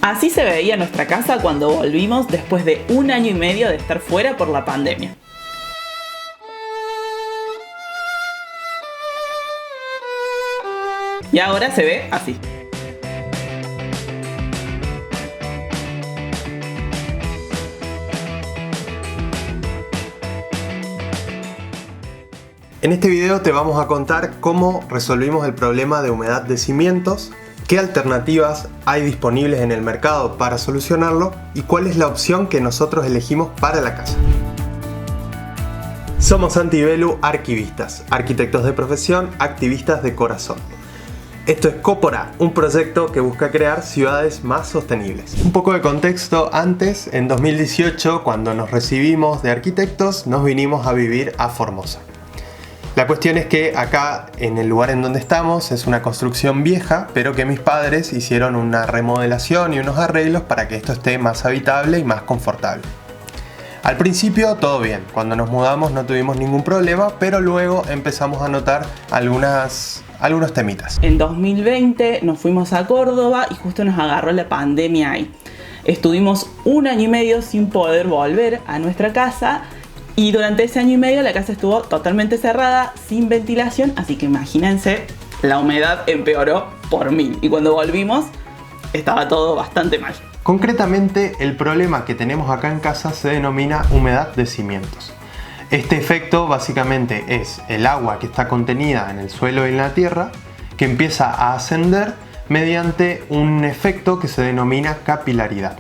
Así se veía nuestra casa cuando volvimos después de 1 año y medio de estar fuera por la pandemia. Y ahora se ve así. En este video te vamos a contar cómo resolvimos el problema de humedad de cimientos, qué alternativas hay disponibles en el mercado para solucionarlo y cuál es la opción que nosotros elegimos para la casa. Somos Santi y Belu, arquivistas, arquitectos de profesión, activistas de corazón. Esto es Copora, un proyecto que busca crear ciudades más sostenibles. Un poco de contexto: antes, en 2018, cuando nos recibimos de arquitectos, nos vinimos a vivir a Formosa. La cuestión es que acá, en el lugar en donde estamos, es una construcción vieja, pero que mis padres hicieron una remodelación y unos arreglos para que esto esté más habitable y más confortable. Al principio todo bien, cuando nos mudamos no tuvimos ningún problema, pero luego empezamos a notar algunos temitas. En 2020 nos fuimos a Córdoba y justo nos agarró la pandemia ahí. Estuvimos 1 año y medio sin poder volver a nuestra casa. Y durante ese año y medio la casa estuvo totalmente cerrada, sin ventilación, así que imagínense, la humedad empeoró por 1000. Y cuando volvimos, estaba todo bastante mal. Concretamente, el problema que tenemos acá en casa se denomina humedad de cimientos. Este efecto básicamente es el agua que está contenida en el suelo y en la tierra, que empieza a ascender mediante un efecto que se denomina capilaridad.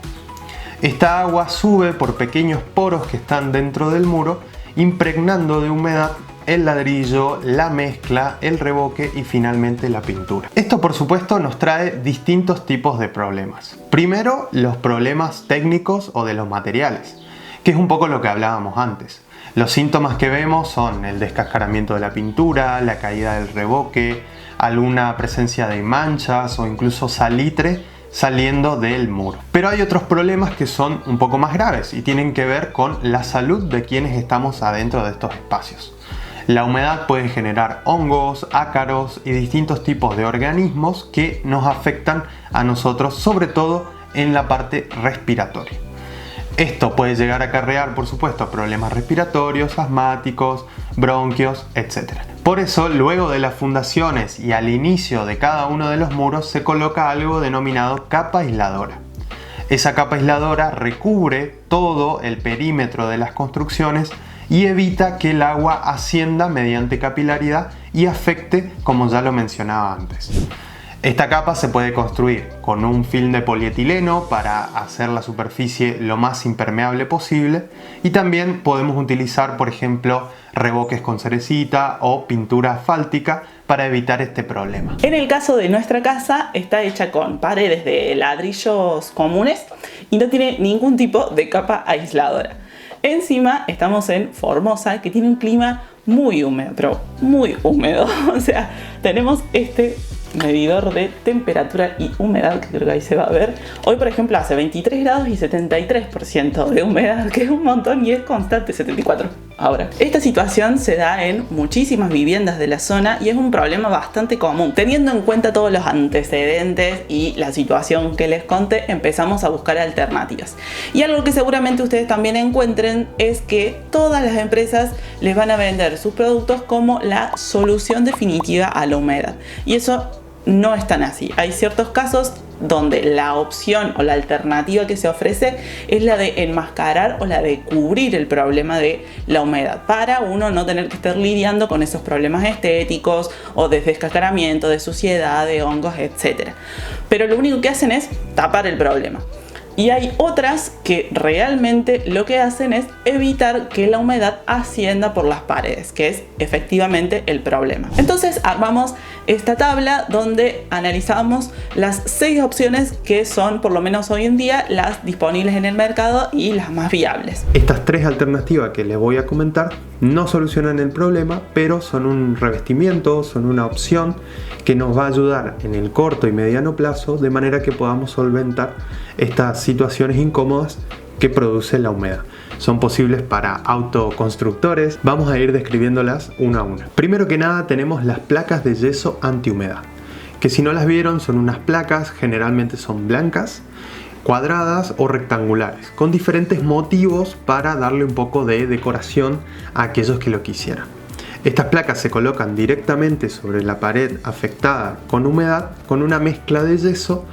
Esta agua sube por pequeños poros que están dentro del muro, impregnando de humedad el ladrillo, la mezcla, el revoque y finalmente la pintura. Esto, por supuesto, nos trae distintos tipos de problemas. Primero, los problemas técnicos o de los materiales, que es un poco lo que hablábamos antes. Los síntomas que vemos son el descascaramiento de la pintura, la caída del revoque, alguna presencia de manchas o incluso salitre saliendo del muro. Pero hay otros problemas que son un poco más graves y tienen que ver con la salud de quienes estamos adentro de estos espacios. La humedad puede generar hongos, ácaros y distintos tipos de organismos que nos afectan a nosotros, sobre todo en la parte respiratoria. Esto puede llegar a acarrear, por supuesto, problemas respiratorios, asmáticos, bronquios, etc. Por eso, luego de las fundaciones y al inicio de cada uno de los muros se coloca algo denominado capa aisladora. Esa capa aisladora recubre todo el perímetro de las construcciones y evita que el agua ascienda mediante capilaridad y afecte, como ya lo mencionaba antes. Esta capa se puede construir con un film de polietileno para hacer la superficie lo más impermeable posible, y también podemos utilizar, por ejemplo, revoques con cerecita o pintura asfáltica para evitar este problema. En el caso de nuestra casa, está hecha con paredes de ladrillos comunes y no tiene ningún tipo de capa aisladora. Encima estamos en Formosa, que tiene un clima muy húmedo, pero muy húmedo. O sea, tenemos este medidor de temperatura y humedad, que creo que ahí se va a ver. Hoy, por ejemplo, hace 23 grados y 73% de humedad, que es un montón, y es constante 74 ahora. Esta situación se da en muchísimas viviendas de la zona y es un problema bastante común. Teniendo en cuenta todos los antecedentes y la situación que les conté, empezamos a buscar alternativas. Y algo que seguramente ustedes también encuentren es que todas las empresas les van a vender sus productos como la solución definitiva a la humedad. Y eso no es tan así. Hay ciertos casos donde la opción o la alternativa que se ofrece es la de enmascarar o la de cubrir el problema de la humedad, para uno no tener que estar lidiando con esos problemas estéticos o de descascaramiento, de suciedad, de hongos, etc. Pero lo único que hacen es tapar el problema. Y hay otras que realmente lo que hacen es evitar que la humedad ascienda por las paredes, que es efectivamente el problema. Entonces armamos esta tabla donde analizamos las 6 opciones que son, por lo menos hoy en día, las disponibles en el mercado y las más viables. Estas 3 alternativas que les voy a comentar no solucionan el problema, pero son un revestimiento, son una opción que nos va a ayudar en el corto y mediano plazo, de manera que podamos solventar estas situaciones incómodas que produce la humedad. Son posibles para autoconstructores. Vamos a ir describiéndolas una a una. Primero que nada tenemos las placas de yeso antihumedad, que si no las vieron son unas placas, generalmente son blancas, cuadradas o rectangulares, con diferentes motivos para darle un poco de decoración a aquellos que lo quisieran. Estas placas se colocan directamente sobre la pared afectada con humedad con una mezcla de yeso,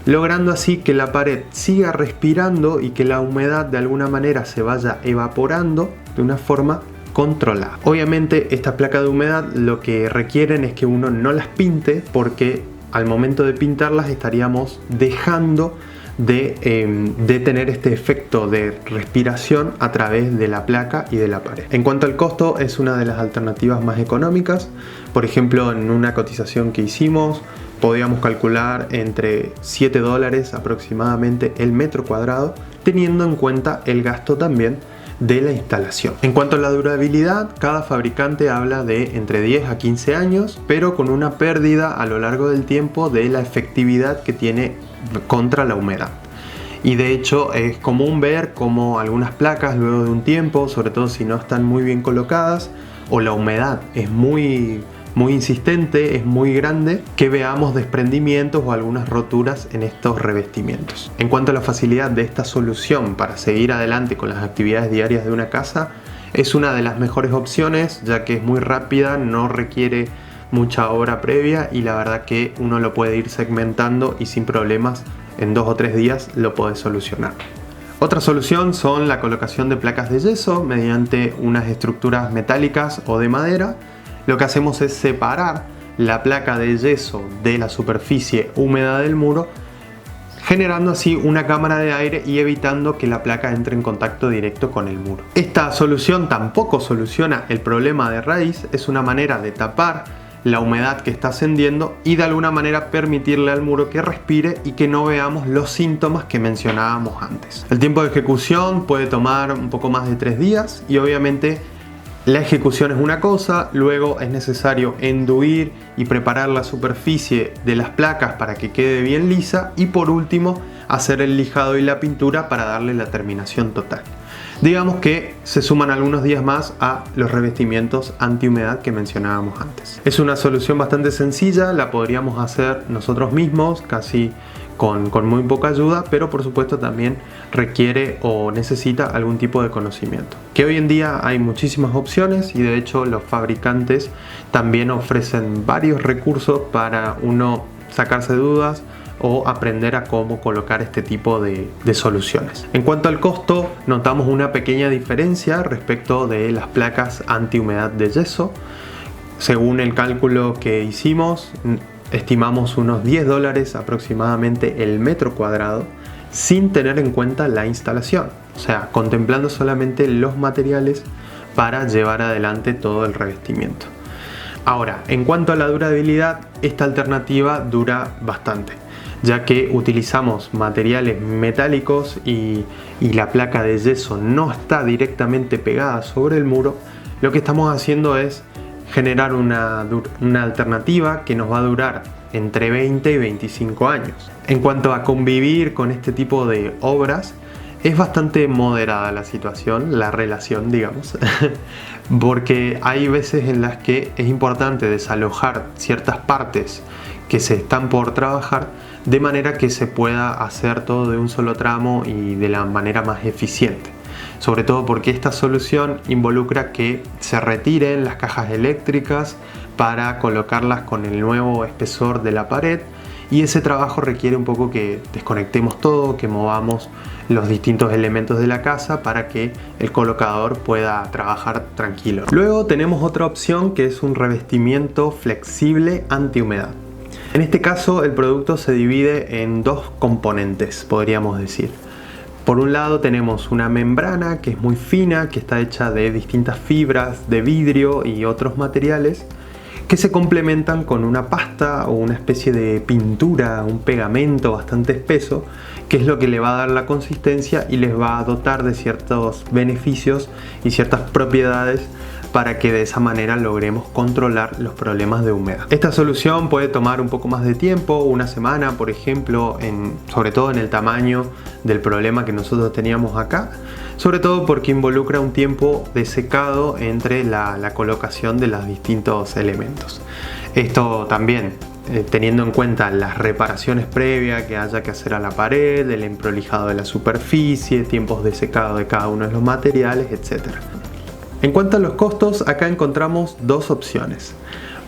logrando así que la pared siga respirando y que la humedad de alguna manera se vaya evaporando de una forma controlada. Obviamente estas placas de humedad lo que requieren es que uno no las pinte, porque al momento de pintarlas estaríamos dejando de tener este efecto de respiración a través de la placa y de la pared. En cuanto al costo, es una de las alternativas más económicas. Por ejemplo, en una cotización que hicimos podíamos calcular entre $7 aproximadamente el metro cuadrado, teniendo en cuenta el gasto también de la instalación. En cuanto a la durabilidad, cada fabricante habla de entre 10 a 15 años, pero con una pérdida a lo largo del tiempo de la efectividad que tiene contra la humedad. Y de hecho es común ver como algunas placas luego de un tiempo, sobre todo si no están muy bien colocadas o la humedad es muy insistente, es muy grande, que veamos desprendimientos o algunas roturas en estos revestimientos. En cuanto a la facilidad de esta solución para seguir adelante con las actividades diarias de una casa, es una de las mejores opciones, ya que es muy rápida, no requiere mucha obra previa y la verdad que uno lo puede ir segmentando y sin problemas en 2 o 3 días lo puede solucionar. Otra solución son la colocación de placas de yeso mediante unas estructuras metálicas o de madera. Lo que hacemos es separar la placa de yeso de la superficie húmeda del muro, generando así una cámara de aire y evitando que la placa entre en contacto directo con el muro. Esta solución tampoco soluciona el problema de raíz, es una manera de tapar la humedad que está ascendiendo y de alguna manera permitirle al muro que respire y que no veamos los síntomas que mencionábamos antes. El tiempo de ejecución puede tomar un poco más de 3 días y obviamente la ejecución es una cosa, luego es necesario enduir y preparar la superficie de las placas para que quede bien lisa y por último hacer el lijado y la pintura para darle la terminación total. Digamos que se suman algunos días más a los revestimientos antihumedad que mencionábamos antes. Es una solución bastante sencilla, la podríamos hacer nosotros mismos, casi con muy poca ayuda, pero por supuesto también requiere o necesita algún tipo de conocimiento. Que hoy en día hay muchísimas opciones y de hecho los fabricantes también ofrecen varios recursos para uno sacarse dudas o aprender a cómo colocar este tipo de soluciones. En cuanto al costo, notamos una pequeña diferencia respecto de las placas antihumedad de yeso. Según el cálculo que hicimos, estimamos unos $10 aproximadamente el metro cuadrado, sin tener en cuenta la instalación, o sea, contemplando solamente los materiales para llevar adelante todo el revestimiento. Ahora, en cuanto a la durabilidad, esta alternativa dura bastante, ya que utilizamos materiales metálicos y la placa de yeso no está directamente pegada sobre el muro. Lo que estamos haciendo es generar una alternativa que nos va a durar entre 20 y 25 años. En cuanto a convivir con este tipo de obras, es bastante moderada la situación, la relación, digamos, porque hay veces en las que es importante desalojar ciertas partes que se están por trabajar de manera que se pueda hacer todo de un solo tramo y de la manera más eficiente. Sobre todo porque esta solución involucra que se retiren las cajas eléctricas para colocarlas con el nuevo espesor de la pared, y ese trabajo requiere un poco que desconectemos todo, que movamos los distintos elementos de la casa para que el colocador pueda trabajar tranquilo. Luego tenemos otra opción que es un revestimiento flexible antihumedad. En este caso el producto se divide en 2 componentes, podríamos decir. Por un lado tenemos una membrana que es muy fina, que está hecha de distintas fibras de vidrio y otros materiales que se complementan con una pasta o una especie de pintura, un pegamento bastante espeso, que es lo que le va a dar la consistencia y les va a dotar de ciertos beneficios y ciertas propiedades para que de esa manera logremos controlar los problemas de humedad. Esta solución puede tomar un poco más de tiempo, una semana por ejemplo, sobre todo en el tamaño del problema que nosotros teníamos acá, sobre todo porque involucra un tiempo de secado entre la colocación de los distintos elementos. Esto también teniendo en cuenta las reparaciones previas que haya que hacer a la pared, el emprolijado de la superficie, tiempos de secado de cada uno de los materiales, etc. En cuanto a los costos, acá encontramos dos opciones.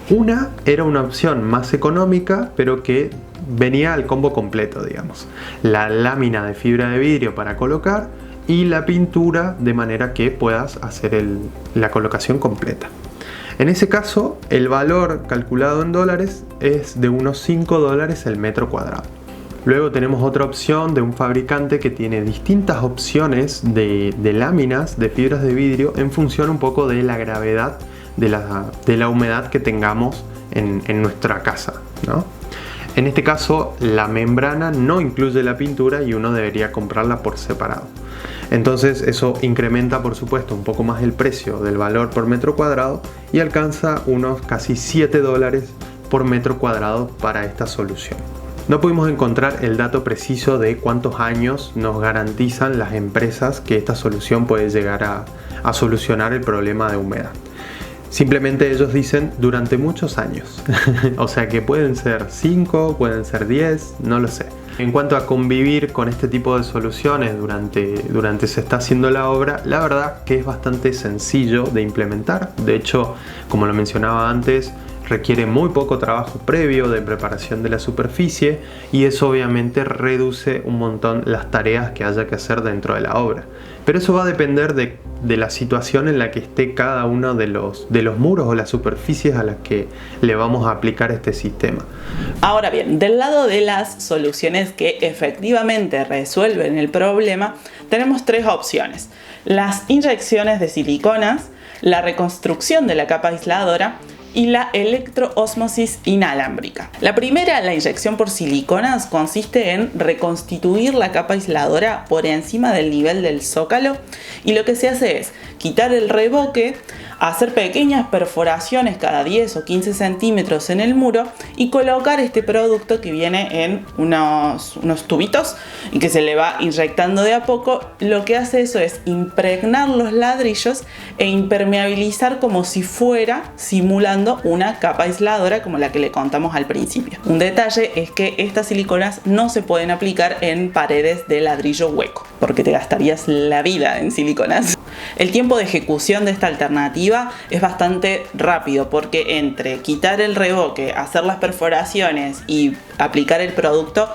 Una era una opción más económica, pero que venía al combo completo, digamos. La lámina de fibra de vidrio para colocar y la pintura, de manera que puedas hacer la colocación completa. En ese caso, el valor calculado en dólares es de unos $5 el metro cuadrado. Luego tenemos otra opción de un fabricante que tiene distintas opciones de láminas de fibras de vidrio en función un poco de la gravedad de la humedad que tengamos en nuestra casa, ¿no? En este caso, la membrana no incluye la pintura y uno debería comprarla por separado. Entonces eso incrementa, por supuesto, un poco más el precio del valor por metro cuadrado y alcanza unos casi $7 por metro cuadrado para esta solución. No pudimos encontrar el dato preciso de cuántos años nos garantizan las empresas que esta solución puede llegar a solucionar el problema de humedad. Simplemente ellos dicen durante muchos años. O sea que pueden ser 5, pueden ser 10, no lo sé. En cuanto a convivir con este tipo de soluciones durante se está haciendo la obra, la verdad que es bastante sencillo de implementar. De hecho, como lo mencionaba antes, requiere muy poco trabajo previo de preparación de la superficie y eso obviamente reduce un montón las tareas que haya que hacer dentro de la obra. Pero eso va a depender de la situación en la que esté cada uno de los muros o las superficies a las que le vamos a aplicar este sistema. Ahora bien, del lado de las soluciones que efectivamente resuelven el problema, tenemos tres opciones: las inyecciones de siliconas, la reconstrucción de la capa aisladora y la electroósmosis inalámbrica. La primera, la inyección por siliconas, consiste en reconstituir la capa aisladora por encima del nivel del zócalo, y lo que se hace es quitar el revoque, hacer pequeñas perforaciones cada 10 o 15 centímetros en el muro y colocar este producto que viene en unos tubitos y que se le va inyectando de a poco. Lo que hace eso es impregnar los ladrillos e impermeabilizar como si fuera simulando una capa aisladora como la que le contamos al principio. Un detalle es que estas siliconas no se pueden aplicar en paredes de ladrillo hueco, porque te gastarías la vida en siliconas. El tiempo de ejecución de esta alternativa es bastante rápido, porque entre quitar el revoque, hacer las perforaciones y aplicar el producto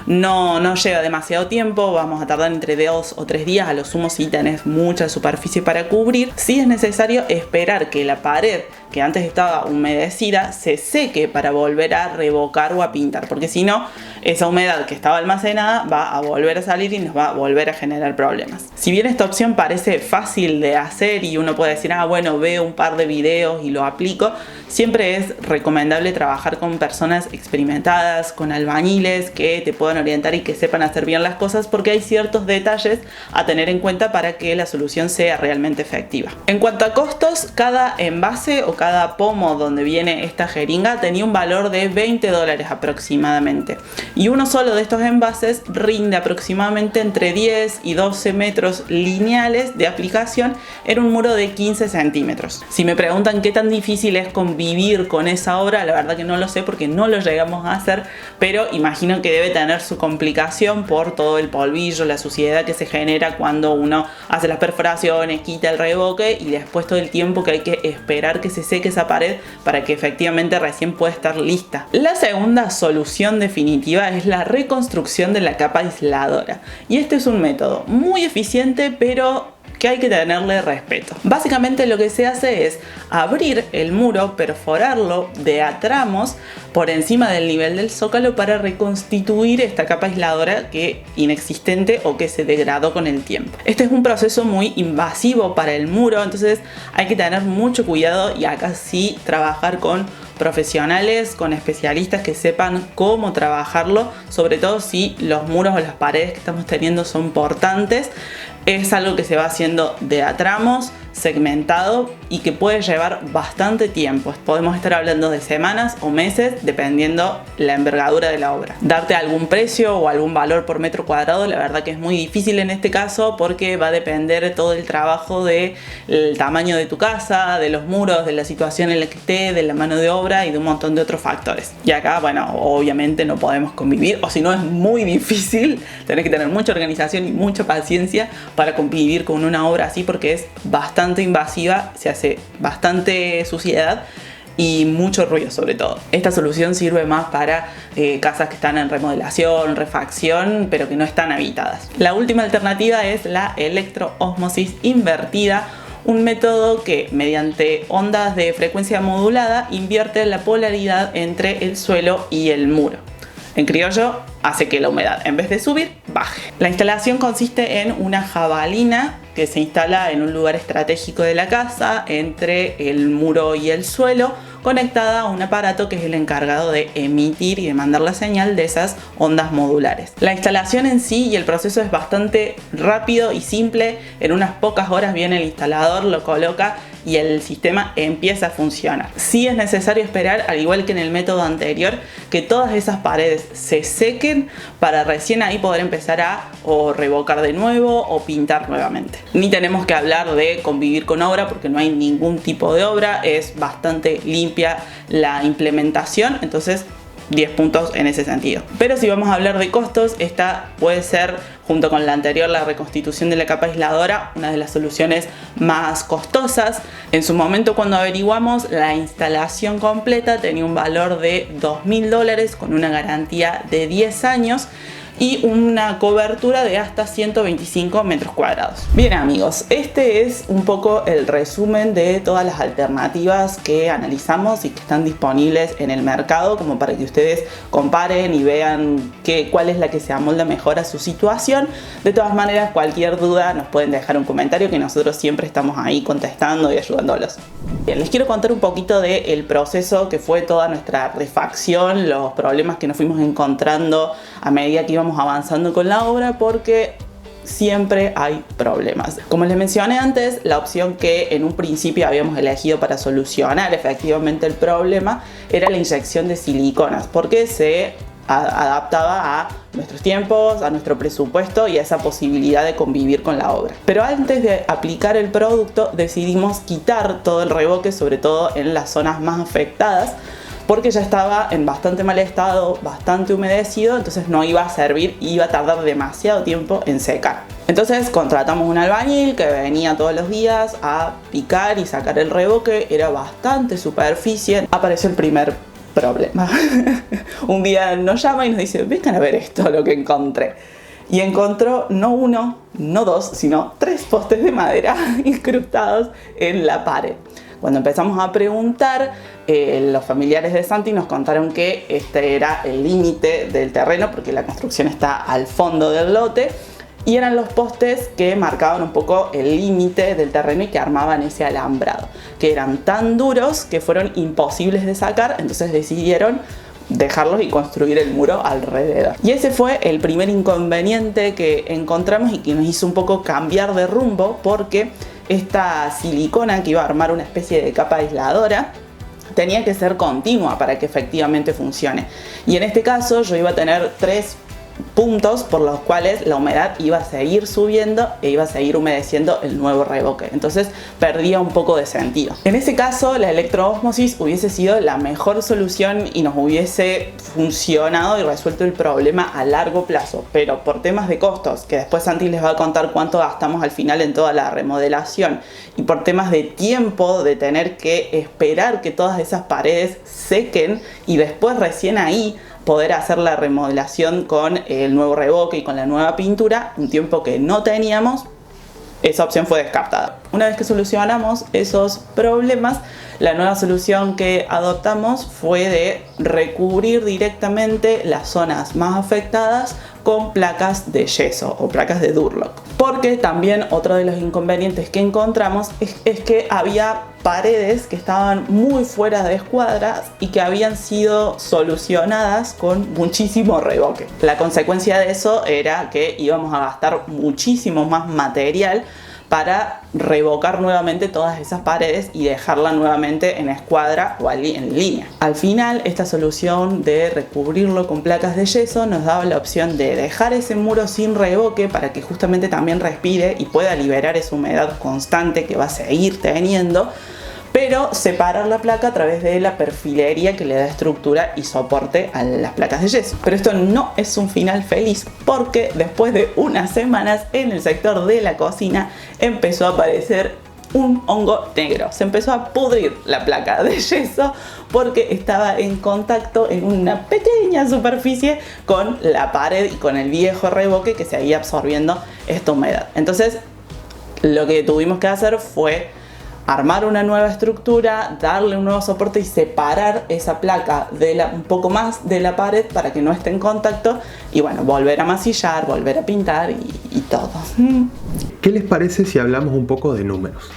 no lleva demasiado tiempo. Vamos a tardar entre 2 o 3 días a lo sumo si tenés mucha superficie para cubrir. Sí es necesario esperar que la pared que antes estaba humedecida se seque para volver a revocar o a pintar, porque si no, esa humedad que estaba almacenada va a volver a salir y nos va a volver a generar problemas. Si bien esta opción parece fácil de hacer y uno puede decir, bueno, veo un par de videos y lo aplico, siempre es recomendable trabajar con personas experimentadas, con albañiles que te puedan orientar y que sepan hacer bien las cosas, porque hay ciertos detalles a tener en cuenta para que la solución sea realmente efectiva. En cuanto a costos, cada envase o cada pomo donde viene esta jeringa tenía un valor de $20 aproximadamente, y uno solo de estos envases rinde aproximadamente entre 10 y 12 metros lineales de aplicación en un muro de 15 centímetros. Si me preguntan qué tan difícil es convivir con esa obra, la verdad que no lo sé, porque no lo llegamos a hacer, pero imagino que debe tener su complicación por todo el polvillo, la suciedad que se genera cuando uno hace las perforaciones, quita el revoque y después todo el tiempo que hay que esperar que se seque esa pared para que efectivamente recién pueda estar lista. La segunda solución definitiva es la reconstrucción de la capa aisladora, y este es un método muy eficiente, pero que hay que tenerle respeto. Básicamente lo que se hace es abrir el muro, perforarlo de a tramos por encima del nivel del zócalo para reconstituir esta capa aisladora que inexistente o que se degradó con el tiempo. Este es un proceso muy invasivo para el muro, entonces hay que tener mucho cuidado y acá sí trabajar con profesionales, con especialistas que sepan cómo trabajarlo, sobre todo si los muros o las paredes que estamos teniendo son portantes. Es algo que se va haciendo de a tramos, segmentado y que puede llevar bastante tiempo. Podemos estar hablando de semanas o meses dependiendo la envergadura de la obra. Darte algún precio o algún valor por metro cuadrado, la verdad que es muy difícil en este caso porque va a depender todo el trabajo del tamaño de tu casa, de los muros, de la situación en la que esté, de la mano de obra y de un montón de otros factores. Y acá, bueno, obviamente no podemos convivir, o si no es muy difícil, tenés que tener mucha organización y mucha paciencia para convivir con una obra así porque es bastante invasiva, se hace bastante suciedad y mucho ruido sobre todo. Esta solución sirve más para casas que están en remodelación, refacción, pero que no están habitadas. La última alternativa es la electroósmosis invertida, un método que mediante ondas de frecuencia modulada invierte la polaridad entre el suelo y el muro. En criollo, hace que la humedad, en vez de subir, baje. La instalación consiste en una jabalina que se instala en un lugar estratégico de la casa, entre el muro y el suelo, conectada a un aparato que es el encargado de emitir y de mandar la señal de esas ondas modulares. La instalación en sí y el proceso es bastante rápido y simple. En unas pocas horas viene el instalador, lo coloca y el sistema empieza a funcionar. Sí es necesario esperar, al igual que en el método anterior, que todas esas paredes se sequen para recién ahí poder empezar a o revocar de nuevo o pintar nuevamente. Ni tenemos que hablar de convivir con obra porque no hay ningún tipo de obra, es bastante limpia la implementación, entonces 10 puntos en ese sentido. Pero si vamos a hablar de costos, esta puede ser, junto con la anterior, la reconstitución de la capa aisladora, una de las soluciones más costosas. En su momento, cuando averiguamos, la instalación completa tenía un valor de $2.000 con una garantía de 10 años y una cobertura de hasta 125 metros cuadrados. Bien amigos, este es un poco el resumen de todas las alternativas que analizamos y que están disponibles en el mercado, como para que ustedes comparen y vean cuál es la que se amolda mejor a su situación. De todas maneras, cualquier duda nos pueden dejar un comentario que nosotros siempre estamos ahí contestando y ayudándolos. Bien, les quiero contar un poquito del proceso que fue toda nuestra refacción, los problemas que nos fuimos encontrando a medida que íbamos avanzando con la obra, porque siempre hay problemas. Como les mencioné antes, la opción que en un principio habíamos elegido para solucionar efectivamente el problema era la inyección de siliconas, porque se adaptaba a nuestros tiempos, a nuestro presupuesto y a esa posibilidad de convivir con la obra. Pero antes de aplicar el producto decidimos quitar todo el revoque, sobre todo en las zonas más afectadas, porque ya estaba en bastante mal estado, bastante humedecido, entonces no iba a servir y iba a tardar demasiado tiempo en secar. Entonces contratamos un albañil que venía todos los días a picar y sacar el revoque, era bastante superficie. Apareció el primer problema. Un día nos llama y nos dice: vengan a ver esto, lo que encontré. Y encontró no uno, no dos, sino 3 postes de madera incrustados en la pared. Cuando empezamos a preguntar, los familiares de Santi nos contaron que este era el límite del terreno porque la construcción está al fondo del lote y eran los postes que marcaban un poco el límite del terreno y que armaban ese alambrado, que eran tan duros que fueron imposibles de sacar, entonces decidieron dejarlos y construir el muro alrededor. Y ese fue el primer inconveniente que encontramos y que nos hizo un poco cambiar de rumbo, porque esta silicona que iba a armar una especie de capa aisladora tenía que ser continua para que efectivamente funcione. Y en este caso yo iba a tener 3 puntos por los cuales la humedad iba a seguir subiendo e iba a seguir humedeciendo el nuevo revoque, entonces perdía un poco de sentido. En ese caso la electroósmosis hubiese sido la mejor solución y nos hubiese funcionado y resuelto el problema a largo plazo, pero por temas de costos, que después Santi les va a contar cuánto gastamos al final en toda la remodelación, y por temas de tiempo, de tener que esperar que todas esas paredes sequen y después recién ahí poder hacer la remodelación con el nuevo revoque y con la nueva pintura, un tiempo que no teníamos, esa opción fue descartada. Una vez que solucionamos esos problemas, la nueva solución que adoptamos fue de recubrir directamente las zonas más afectadas con placas de yeso o placas de Durlock. Porque también otro de los inconvenientes que encontramos es que había paredes que estaban muy fuera de escuadra y que habían sido solucionadas con muchísimo revoque. La consecuencia de eso era que íbamos a gastar muchísimo más material para revocar nuevamente todas esas paredes y dejarla nuevamente en escuadra o en línea. Al final, esta solución de recubrirlo con placas de yeso nos daba la opción de dejar ese muro sin revoque para que justamente también respire y pueda liberar esa humedad constante que va a seguir teniendo, pero separar la placa a través de la perfilería que le da estructura y soporte a las placas de yeso. Pero esto no es un final feliz, porque después de unas semanas en el sector de la cocina empezó a aparecer un hongo negro. Se empezó a pudrir la placa de yeso porque estaba en contacto en una pequeña superficie con la pared y con el viejo revoque que seguía absorbiendo esta humedad. Entonces, lo que tuvimos que hacer fue armar una nueva estructura, darle un nuevo soporte y separar esa placa un poco más de la pared para que no esté en contacto y bueno, volver a masillar, volver a pintar y todo. ¿Qué les parece si hablamos un poco de números?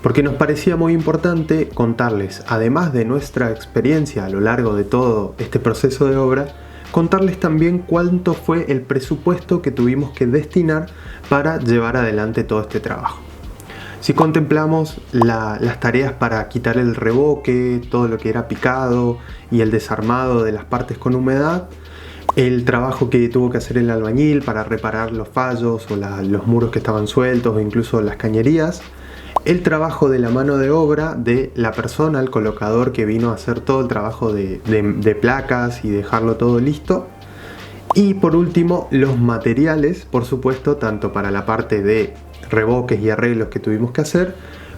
Porque nos parecía muy importante contarles, además de nuestra experiencia a lo largo de todo este proceso de obra, contarles también cuánto fue el presupuesto que tuvimos que destinar para llevar adelante todo este trabajo. Si contemplamos las tareas para quitar el revoque, todo lo que era picado y el desarmado de las partes con humedad, el trabajo que tuvo que hacer el albañil para reparar los fallos o los muros que estaban sueltos o incluso las cañerías, el trabajo de la mano de obra de la persona, el colocador que vino a hacer todo el trabajo de placas y dejarlo todo listo. Y por último, los materiales, por supuesto, tanto para la parte de revoques y arreglos que tuvimos que hacer,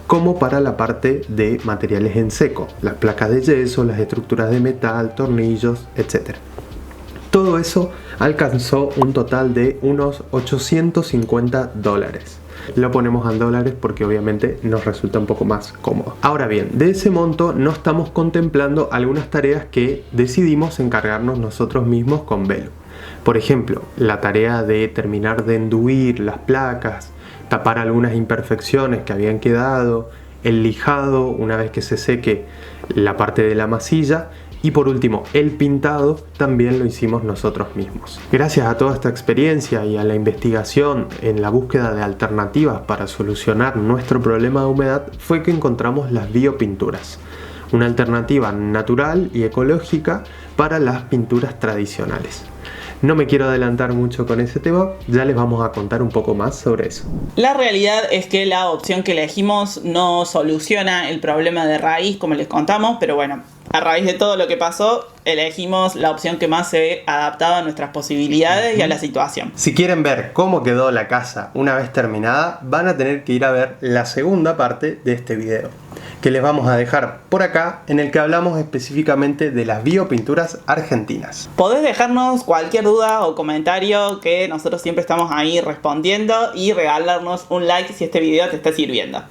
como para la parte de materiales en seco, las placas de yeso, las estructuras de metal, tornillos, etc. Todo eso alcanzó un total de unos $850. Lo ponemos en dólares porque obviamente nos resulta un poco más cómodo. Ahora bien, de ese monto no estamos contemplando algunas tareas que decidimos encargarnos nosotros mismos con Belu. Por ejemplo, la tarea de terminar de enduir las placas, tapar algunas imperfecciones que habían quedado, el lijado una vez que se seque la parte de la masilla y por último el pintado también lo hicimos nosotros mismos. Gracias a toda esta experiencia y a la investigación en la búsqueda de alternativas para solucionar nuestro problema de humedad fue que encontramos las biopinturas, una alternativa natural y ecológica para las pinturas tradicionales. No me quiero adelantar mucho con ese tema, ya les vamos a contar un poco más sobre eso. La realidad es que la opción que elegimos no soluciona el problema de raíz, como les contamos, pero bueno, a raíz de todo lo que pasó, elegimos la opción que más se adaptaba a nuestras posibilidades y a la situación. Si quieren ver cómo quedó la casa una vez terminada, van a tener que ir a ver la segunda parte de este video, que les vamos a dejar por acá, en el que hablamos específicamente de las biopinturas argentinas. Podés dejarnos cualquier duda o comentario, que nosotros siempre estamos ahí respondiendo, y regalarnos un like si este video te está sirviendo.